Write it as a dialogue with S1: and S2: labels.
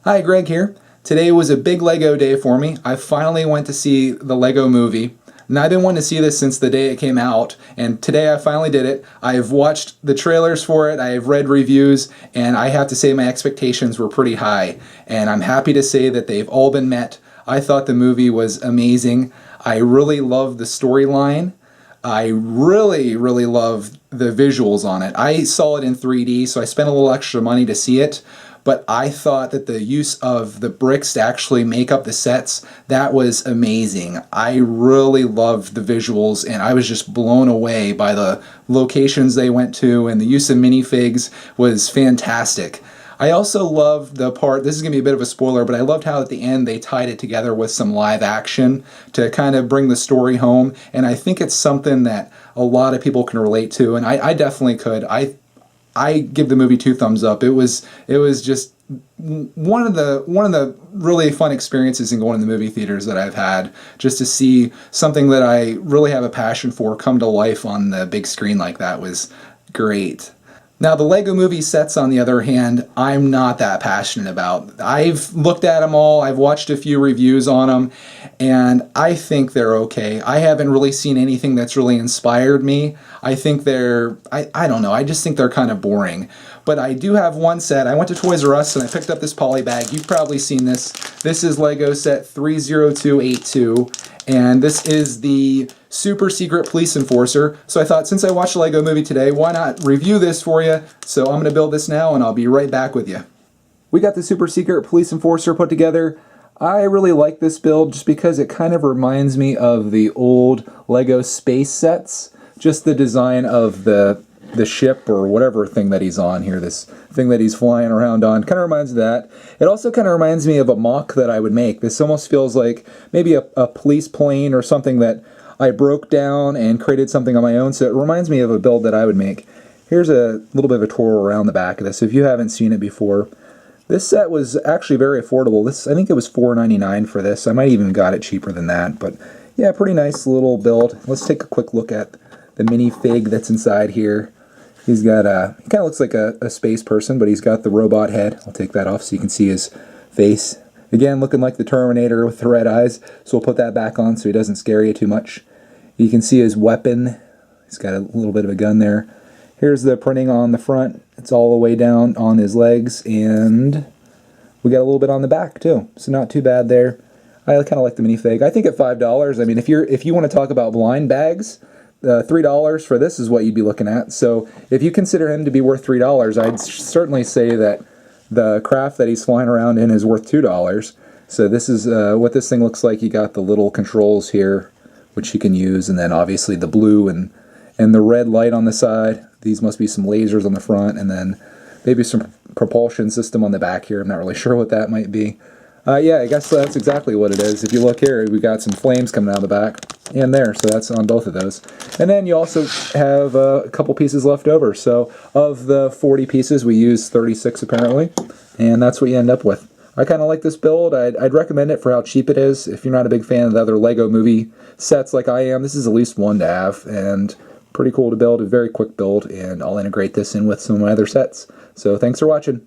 S1: Hi, Greg here. Today was a big Lego day for me. I finally went to see the Lego movie. And I've been wanting to see this since the day it came out, and today I finally did it. I've watched the trailers for it, I've read reviews, and I have to say my expectations were pretty high. And I'm happy to say that they've all been met. I thought the movie was amazing. I really loved the storyline. I really loved the visuals on it. I saw it in 3D, so I spent a little extra money to see it. But I thought that the use of the bricks to actually make up the sets, that was amazing. I really loved the visuals, and I was just blown away by the locations they went to, and the use of minifigs was fantastic. I also loved the part, this is going to be a bit of a spoiler, but I loved how at the end they tied it together with some live action to kind of bring the story home, and I think it's something that a lot of people can relate to, and I definitely could. I give the movie 2 thumbs up. It was just one of the really fun experiences in going to the movie theaters that I've had, just to see something that I really have a passion for come to life on the big screen like that was great. Now, the Lego movie sets, on the other hand, I'm not that passionate about. I've looked at them all, I've watched a few reviews on them, and I think they're okay. I haven't really seen anything that's really inspired me. I think I don't know, I just think they're kind of boring. But I do have one set. I went to Toys R Us and I picked up this poly bag. You've probably seen this. This is Lego set 30282. And this is the super secret police enforcer. So I thought, since I watched the Lego movie today, why not review this for you? So I'm going to build this now and I'll be right back with you. We got the super secret police enforcer put together. I really like this build just because it kind of reminds me of the old Lego space sets. Just the design of the ship or whatever thing that he's on here, this thing that he's flying around on, kind of reminds me of that. It also kind of reminds me of a mock that I would make. This almost feels like maybe a police plane or something that I broke down and created something on my own, so it reminds me of a build that I would make. Here's a little bit of a tour around the back of this if you haven't seen it before. This set was actually very affordable. I think it was $4.99 for this. I might even got it cheaper than that, but yeah, pretty nice little build. Let's take a quick look at the minifig that's inside here. He's got he kind of looks like a space person, but he's got the robot head. I'll take that off so you can see his face. Again, looking like the Terminator with the red eyes, so we'll put that back on so he doesn't scare you too much. You can see his weapon. He's got a little bit of a gun there. Here's the printing on the front. It's all the way down on his legs, and we got a little bit on the back too, so not too bad there. I kind of like the minifig. I think at $5, I mean, if you want to talk about blind bags, $3 for this is what you'd be looking at. So if you consider him to be worth $3, I'd certainly say that the craft that he's flying around in is worth $2. So this is what this thing looks like. You got the little controls here, which you can use, and then obviously the blue and the red light on the side. These must be some lasers on the front, and then maybe some propulsion system on the back here. I'm not really sure what that might be. Yeah, I guess that's exactly what it is. If you look here, we got some flames coming out of the back and there, so that's on both of those. And then you also have a couple pieces left over. So of the 40 pieces, we used 36 apparently, and that's what you end up with. I kind of like this build. I'd recommend it for how cheap it is. If you're not a big fan of the other Lego movie sets like I am, this is at least one to have, and pretty cool to build, a very quick build, and I'll integrate this in with some of my other sets. So thanks for watching.